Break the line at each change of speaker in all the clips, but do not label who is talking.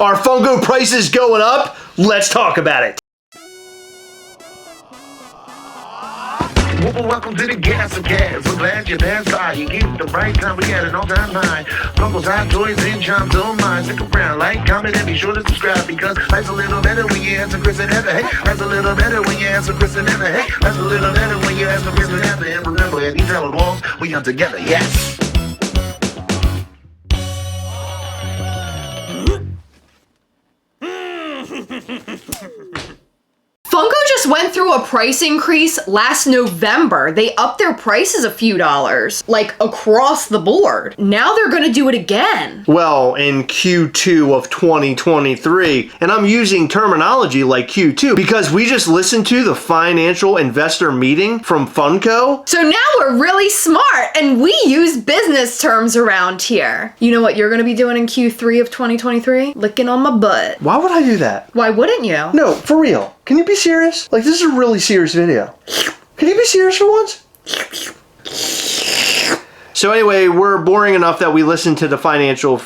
Are Funko prices going up? Let's talk about it.
Welcome to the Gastlecast. We're glad you're there. You get the right time. We had an all-time high. Funko's hot toys and charms don't mind. Stick around, like, comment, and be sure to subscribe because life's a little better when you answer Chris and Heather. Hey, life's a little better when you answer Chris and Heather. Hey, life's a little better when you answer Chris and Heather. And remember, if you tell along, we are together. Yes.
Funko just went through a price increase last November. They upped their prices a few dollars, like across the board. Now they're gonna do it again.
Well, in Q2 of 2023, and I'm using terminology like Q2 because we just listened to the financial investor meeting from Funko.
So now we're really smart and we use business terms around here. You know what you're gonna be doing in Q3 of 2023? Licking on my butt.
Why would I do that?
Why wouldn't you?
No, for real. Can you be serious? Like, this is a really serious video. Can you be serious for once? So anyway, we're boring enough that we listened to the financial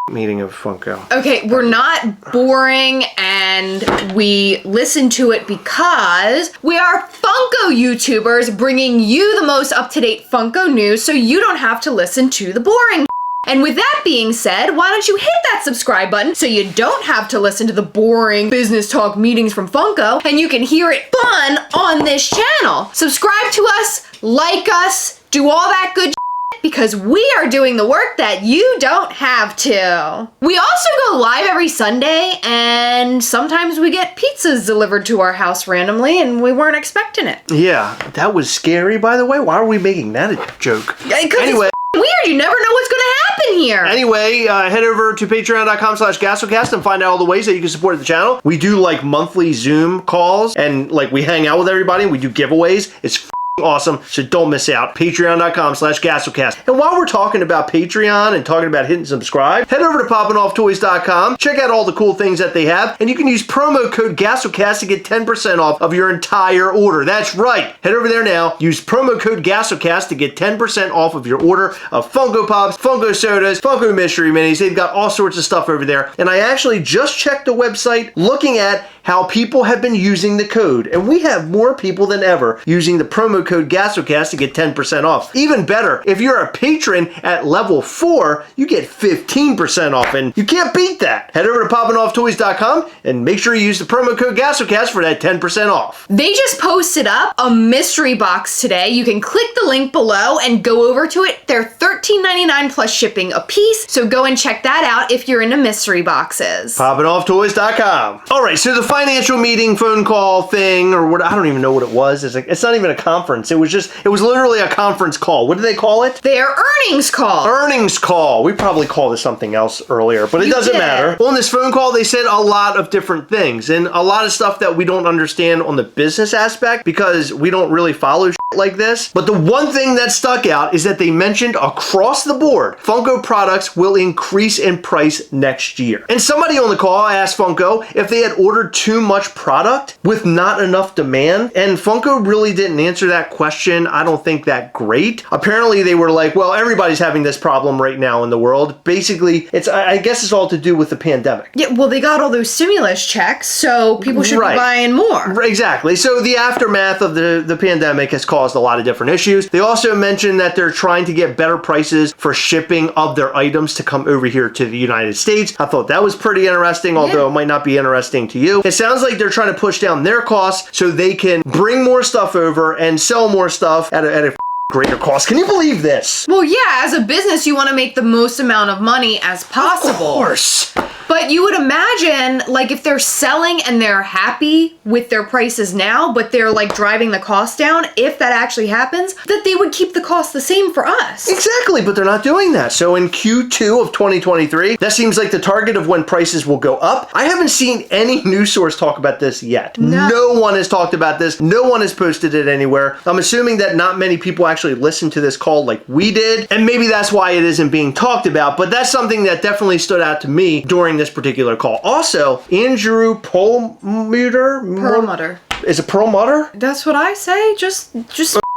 meeting of Funko.
Okay, we're not boring and we listen to it because we are Funko YouTubers bringing you the most up-to-date Funko news so you don't have to listen to the boring. And with that being said, why don't you hit that subscribe button so you don't have to listen to the boring business talk meetings from Funko and you can hear it fun on this channel. Subscribe to us, like us, do all that good because we are doing the work that you don't have to. We also go live every Sunday and sometimes we get pizzas delivered to our house randomly and we weren't expecting it.
Yeah, that was scary, by the way. Why are we making that a joke?
Anyway. Weird, you never know what's gonna happen here.
Anyway, head over to patreon.com/Gastlecast and find out all the ways that you can support the channel. We do like monthly Zoom calls and like we hang out with everybody and we do giveaways. It's awesome, so don't miss out. Patreon.com/Gastlecast. And while we're talking about Patreon and talking about hitting subscribe, head over to POPPINOffToys.com. Check out all the cool things that they have, and you can use promo code Gastlecast to get 10% off of your entire order. That's right. Head over there now. Use promo code Gastlecast to get 10% off of your order of Funko Pops, Funko Sodas, Funko Mystery Minis. They've got all sorts of stuff over there. And I actually just checked the website looking at how people have been using the code, and we have more people than ever using the promo code Gastlecast to get 10% off. Even better, if you're a patron at level 4, you get 15% off, and you can't beat that. Head over to POPPINOffToys.com and make sure you use the promo code Gastlecast for that 10% off.
They just posted up a mystery box today. You can click the link below and go over to it. They're $13.99 plus shipping a piece, so go and check that out if you're into mystery boxes.
POPPINOffToys.com. All right, so the financial meeting phone call thing, or what, I don't even know what it was. It's not even a conference. It was literally a conference call. What do they call it?
Their earnings call.
Earnings call. We probably called it something else earlier, but it doesn't matter. On this phone call, they said a lot of different things and a lot of stuff that we don't understand on the business aspect because we don't really follow like this. But the one thing that stuck out is that they mentioned across the board, Funko products will increase in price next year. And somebody on the call asked Funko if they had ordered too much product with not enough demand, and Funko really didn't answer that question. I don't think that great. Apparently they were like, well, everybody's having this problem right now in the world. Basically, I guess it's all to do with the pandemic.
Yeah, well, they got all those stimulus checks, so people should be buying more.
Exactly. So the aftermath of the pandemic has caused a lot of different issues. They also mentioned that they're trying to get better prices for shipping of their items to come over here to the United States. I thought that was pretty interesting, although it might not be interesting to you. It sounds like they're trying to push down their costs so they can bring more stuff over and sell more stuff at a greater cost. Can you believe this?
Well, yeah, as a business, you want to make the most amount of money as possible.
Of course.
But you would imagine, like, if they're selling and they're happy with their prices now, but they're, like, driving the cost down, if that actually happens, that they would keep the cost the same for us.
Exactly, but they're not doing that. So in Q2 of 2023, that seems like the target of when prices will go up. I haven't seen any news source talk about this yet. No one has talked about this. No one has posted it anywhere. I'm assuming that not many people actually listened to this call like we did, and maybe that's why it isn't being talked about, but that's something that definitely stood out to me during this particular call. Also, Andrew Perlmutter?
Perlmutter.
Is it Perlmutter?
That's what I say. Just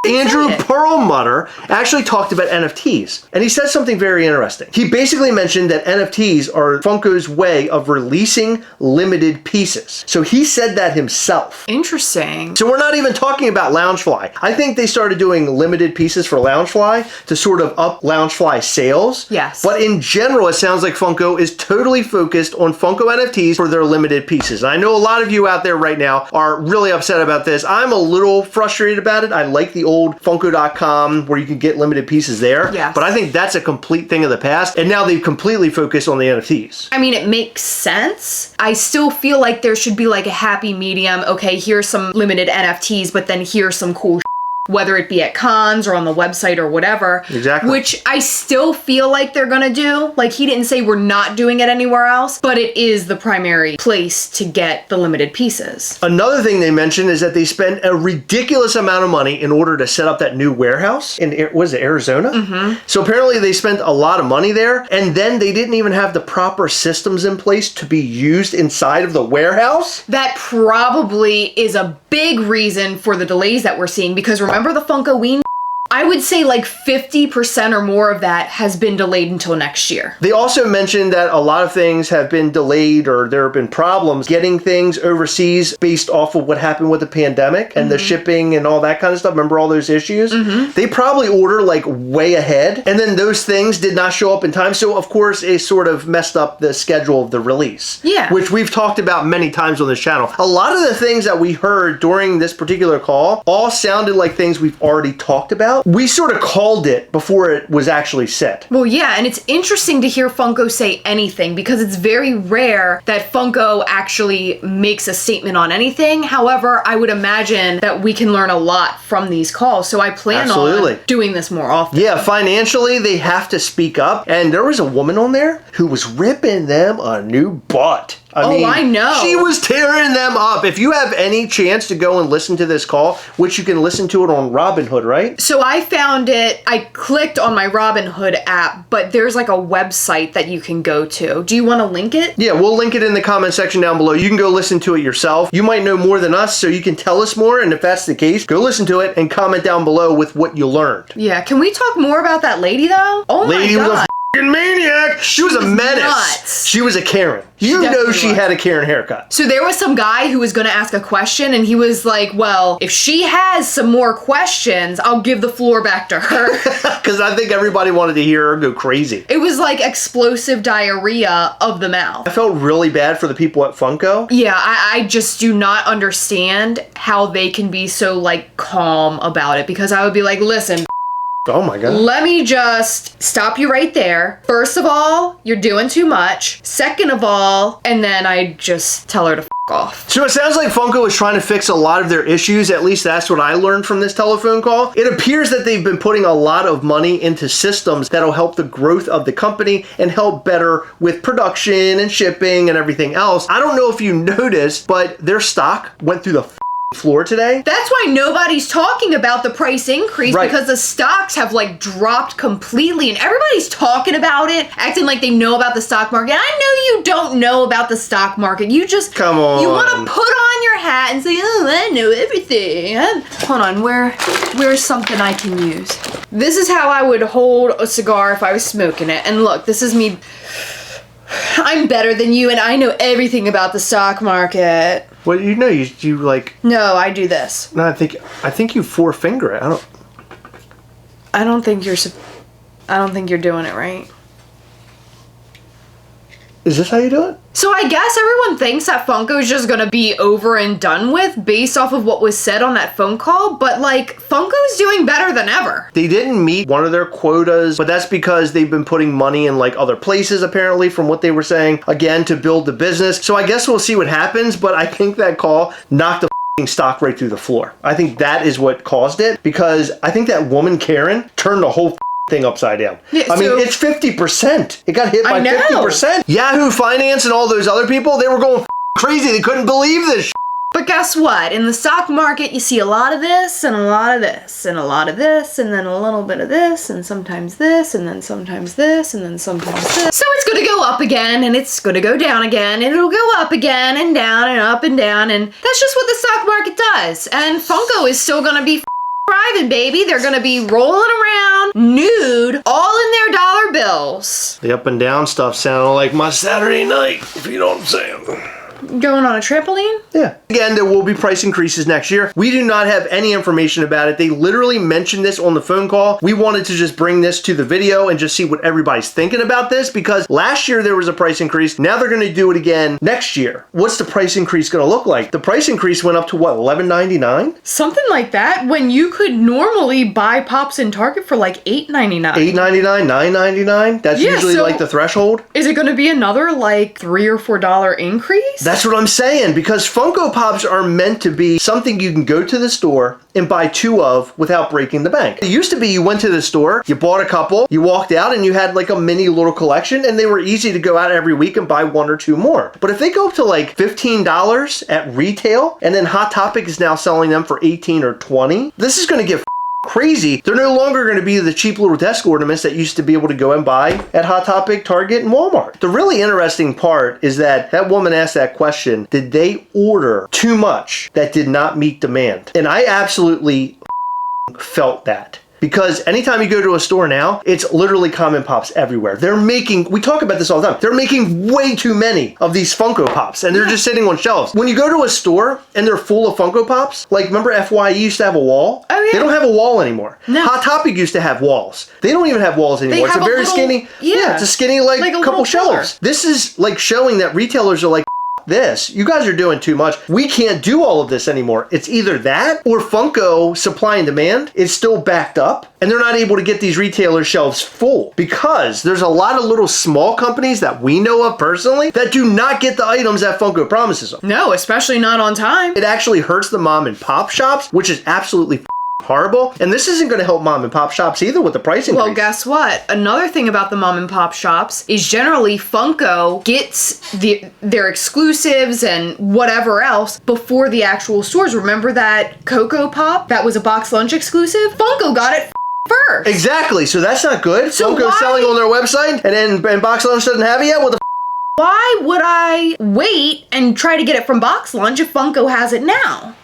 Andrew
Say it.
Perlmutter actually talked about NFTs, and he said something very interesting. He basically mentioned that NFTs are Funko's way of releasing limited pieces. So he said that himself.
Interesting.
So we're not even talking about Loungefly. I think they started doing limited pieces for Loungefly to sort of up Loungefly sales.
Yes.
But in general, it sounds like Funko is totally focused on Funko NFTs for their limited pieces. I know a lot of you out there right now are really upset about this. I'm a little frustrated about it. I like the old Funko.com where you can get limited pieces there.
Yes.
But I think that's a complete thing of the past. And now they've completely focused on the NFTs.
I mean, it makes sense. I still feel like there should be like a happy medium. Okay, here's some limited NFTs, but then here's some cool whether it be at cons or on the website or whatever.
Exactly.
Which I still feel like they're gonna do. Like, he didn't say we're not doing it anywhere else, but it is the primary place to get the limited pieces.
Another thing they mentioned is that they spent a ridiculous amount of money in order to set up that new warehouse in, was it Arizona? Mm-hmm. So apparently they spent a lot of money there, and then they didn't even have the proper systems in place to be used inside of the warehouse.
That probably is a big reason for the delays that we're seeing, because remember the Funkoween? I would say like 50% or more of that has been delayed until next year.
They also mentioned that a lot of things have been delayed, or there have been problems getting things overseas based off of what happened with the pandemic and the shipping and all that kind of stuff. Remember all those issues? They probably order like way ahead, and then those things did not show up in time. So of course it sort of messed up the schedule of the release.
Yeah.
Which we've talked about many times on this channel. A lot of the things that we heard during this particular call all sounded like things we've already talked about. We sort of called it before it was actually said.
Well, yeah, and it's interesting to hear Funko say anything, because it's very rare that Funko actually makes a statement on anything. However, I would imagine that we can learn a lot from these calls, so I plan on doing this more often.
Yeah, financially, they have to speak up, and there was a woman on there who was ripping them a new butt.
I know.
She was tearing them up. If you have any chance to go and listen to this call, which you can listen to it on Robinhood, right?
So I found it, I clicked on my Robinhood app, but there's like a website that you can go to. Do you want to link it?
Yeah, we'll link it in the comment section down below. You can go listen to it yourself. You might know more than us, so you can tell us more, and if that's the case, go listen to it and comment down below with what you learned.
Yeah, can we talk more about that lady though? Oh my
Lady
god.
was a f***ing maniac. She was a menace.
Nuts.
She was a Karen. You know she had a Karen haircut.
So there was some guy who was going to ask a question, and he was like, well, if she has some more questions, I'll give the floor back to her.
Because I think everybody wanted to hear her go crazy.
It was like explosive diarrhea of the mouth.
I felt really bad for the people at Funko.
Yeah, I just do not understand how they can be so like calm about it, because I would be like, listen,
oh my god.
let me just stop you right there. First of all, you're doing too much. Second of all, and then I just tell her to f off.
So it sounds like Funko is trying to fix a lot of their issues. At least that's what I learned from this telephone call. It appears that they've been putting a lot of money into systems that'll help the growth of the company and help better with production and shipping and everything else. I don't know if you noticed, but their stock went through the floor today.
That's why nobody's talking about the price increase,
Right.
because the stocks have like dropped completely, and everybody's talking about it, acting like they know about the stock market. I know you don't know about the stock market. You just
Come on.
You want to put on your hat and say, "Oh, I know everything." Hold on, where's something I can use? This is how I would hold a cigar if I was smoking it. And look, this is me. I'm better than you, and I know everything about the stock market.
Well, you know, you like.
No, I do this.
No, I think you four finger it.
I don't think you're doing it right.
Is this how you do it?
So I guess everyone thinks that Funko is just gonna be over and done with based off of what was said on that phone call, but like, Funko's doing better than ever.
They didn't meet one of their quotas, but that's because they've been putting money in like other places apparently, from what they were saying, again, to build the business. So I guess we'll see what happens, but I think that call knocked the stock right through the floor. I think that is what caused it, because I think that woman Karen turned the whole thing upside down.
Yeah,
I mean, it's 50%. It got hit by 50%. Yahoo Finance and all those other people, they were going crazy. They couldn't believe this.
But guess what? In the stock market, you see a lot of this, and a lot of this, and a lot of this, and then a little bit of this, and sometimes this, and then sometimes this, and then sometimes this. So it's gonna go up again, and it's gonna go down again, and it'll go up again, and down, and up and down, and that's just what the stock market does. And Funko is still gonna be arriving, baby. They're gonna be rolling around nude, all in their dollar bills.
The up and down stuff sounded like my Saturday night, if you know what I'm saying.
Going on a trampoline?
Yeah. Again, there will be price increases next year. We do not have any information about it. They literally mentioned this on the phone call. We wanted to just bring this to the video and just see what everybody's thinking about this, because last year there was a price increase. Now they're going to do it again next year. What's the price increase going to look like? The price increase went up to what, $11.99?
Something like that, when you could normally buy Pops in Target for like $8.99.
$8.99, $9.99? That's usually
so
like the threshold.
Is it going to be another like $3 or $4 increase?
That's what I'm saying, because Funko Pops are meant to be something you can go to the store and buy 2 of without breaking the bank. It used to be you went to the store, you bought a couple, you walked out, and you had like a mini little collection, and they were easy to go out every week and buy 1 or 2 more. But if they go up to like $15 at retail, and then Hot Topic is now selling them for $18 or $20, this is going to get crazy. They're no longer going to be the cheap little desk ornaments that used to be able to go and buy at Hot Topic, Target, and Walmart. The really interesting part is that woman asked that question, did they order too much that did not meet demand? And I absolutely felt that. Because anytime you go to a store now, it's literally Common Pops everywhere. They're making, we talk about this all the time, they're making way too many of these Funko Pops, and they're just sitting on shelves. When you go to a store and they're full of Funko Pops, like remember FYE used to have a wall?
Oh yeah.
They don't have a wall anymore.
No.
Hot Topic used to have walls. They don't even have walls anymore. It's a very skinny, it's a skinny like couple shelves. This is like showing that retailers are like, this. You guys are doing too much. We can't do all of this anymore. It's either that or Funko supply and demand is still backed up and they're not able to get these retailer shelves full, because there's a lot of little small companies that we know of personally that do not get the items that Funko promises them.
No, especially not on time.
It actually hurts the mom and pop shops, which is absolutely horrible. And this isn't going to help mom and pop shops either with the price increase.
Well, guess what? Another thing about the mom and pop shops is generally Funko gets their exclusives and whatever else before the actual stores. Remember that Cocoa Pop that was a box lunch exclusive? Funko got it first.
Exactly. So that's not good.
So
Funko's selling on their website and Box Lunch doesn't have it yet? What the
Why would I wait and try to get it from Box Lunch if Funko has it now?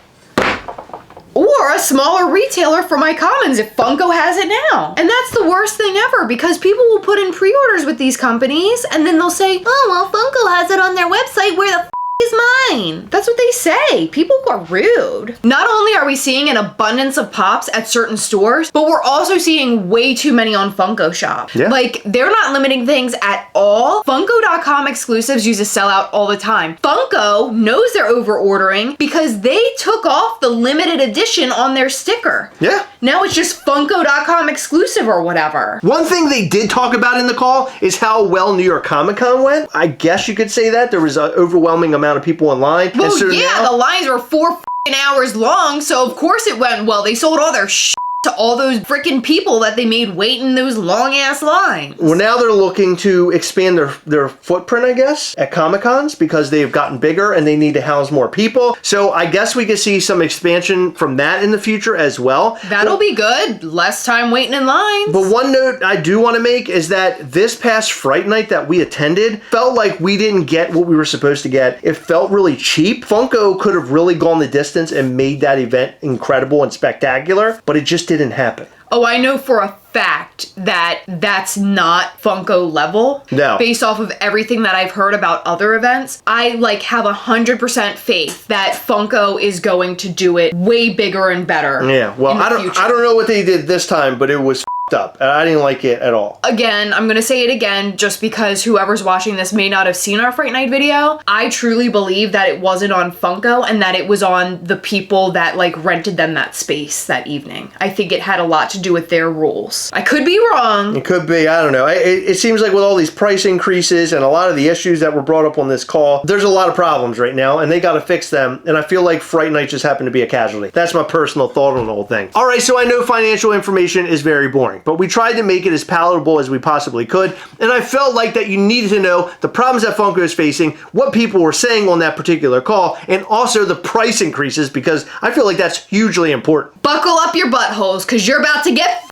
Or a smaller retailer for my commons if Funko has it now. And that's the worst thing ever, because people will put in pre-orders with these companies and then they'll say, oh, well, Funko has it on their website. Where the is mine? That's what they say. People are rude. Not only are we seeing an abundance of Pops at certain stores, but we're also seeing way too many on Funko Shop.
Yeah.
Like, they're not limiting things at all. Funko.com exclusives used to sell out all the time. Funko knows they're over ordering because they took off the limited edition on their sticker.
Yeah.
Now it's just Funko.com exclusive or whatever.
One thing they did talk about in the call is how well New York Comic Con went. I guess you could say that. There was an overwhelming amount of people in line.
Well,
so
yeah,
now,
the lines were 4 hours long, so of course it went well. They sold all their to all those freaking people that they made wait in those long-ass lines.
well, now they're looking to expand their footprint, I guess, at Comic-Cons because they've gotten bigger and they need to house more people. So I guess we could see some expansion from that in the future as well.
That'll be good. Less time waiting in lines.
But one note I do want to make is that this past Fright Night that we attended felt like we didn't get what we were supposed to get. It felt really cheap. Funko could have really gone the distance and made that event incredible and spectacular, but it just didn't happen.
Oh, I know for a fact that that's not Funko level.
No.
Based off of everything that I've heard about other events, I have 100% faith that Funko is going to do it way bigger and better.
Yeah, well, I don't know what they did this time, but it was up. I didn't like it at all.
Again, I'm gonna say it again just because whoever's watching this may not have seen our Fright Night video. I truly believe that it wasn't on Funko and that it was on the people that rented them that space that evening. I think it had a lot to do with their rules. I could be wrong.
It could be, I don't know. It seems like with all these price increases and a lot of the issues that were brought up on this call, there's a lot of problems right now and they gotta fix them, and I feel like Fright Night just happened to be a casualty. That's my personal thought on the whole thing. Alright, so I know financial information is very boring, but we tried to make it as palatable as we possibly could, and I felt like that you needed to know the problems that Funko is facing, what people were saying on that particular call, and also the price increases, because I feel like that's hugely important.
Buckle up your buttholes, because you're about to get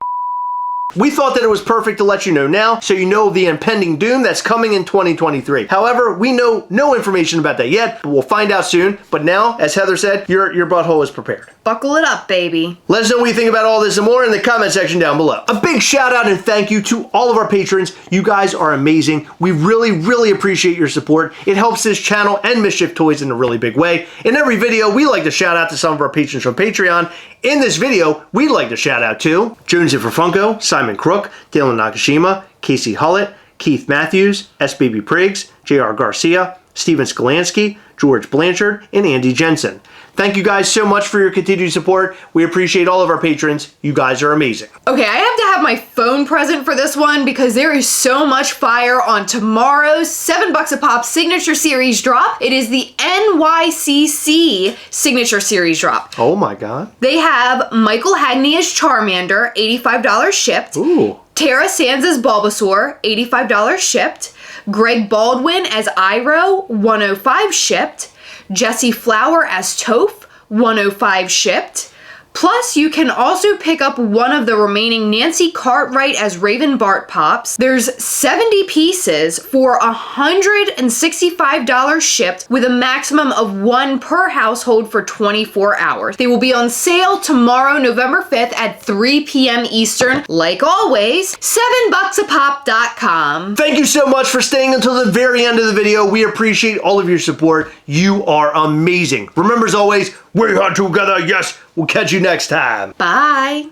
We thought that it was perfect to let you know now, so you know the impending doom that's coming in 2023. However, we know no information about that yet, but we'll find out soon. But now, as Heather said, your butthole is prepared.
Buckle it up, baby.
Let us know what you think about all this and more in the comment section down below. A big shout out and thank you to all of our patrons. You guys are amazing. We really appreciate your support. It helps this channel and Mischief Toys in a really big way. In every video, we like to shout out to some of our patrons from Patreon. In this video, we'd like to shout out to Jonesy for Funko, Simon Crook, Dylan Nakashima, Casey Hullett, Keith Matthews, SBB Priggs, JR Garcia, Steven Skolansky, George Blanchard, and Andy Jensen. Thank you guys so much for your continued support. We appreciate all of our patrons. You guys are amazing.
Okay, I have to have my phone present for this one because there is so much fire on tomorrow's $7 a pop signature series drop. It is the NYCC signature series drop.
Oh my God.
They have Michael Hagney as Charmander, $85 shipped.
Ooh.
Tara Sands as Bulbasaur, $85 shipped. Greg Baldwin as Iroh, $105 shipped. Jesse Flower as Toph, $105 shipped. Plus, you can also pick up one of the remaining Nancy Cartwright as Raven Bart Pops. There's 70 pieces for $165 shipped with a maximum of 1 per household for 24 hours. They will be on sale tomorrow, November 5th at 3 p.m. Eastern. Like always, $7bucksapop.com.
Thank you so much for staying until the very end of the video. We appreciate all of your support. You are amazing. Remember, as always, we're here together, yes. We'll catch you next time.
Bye.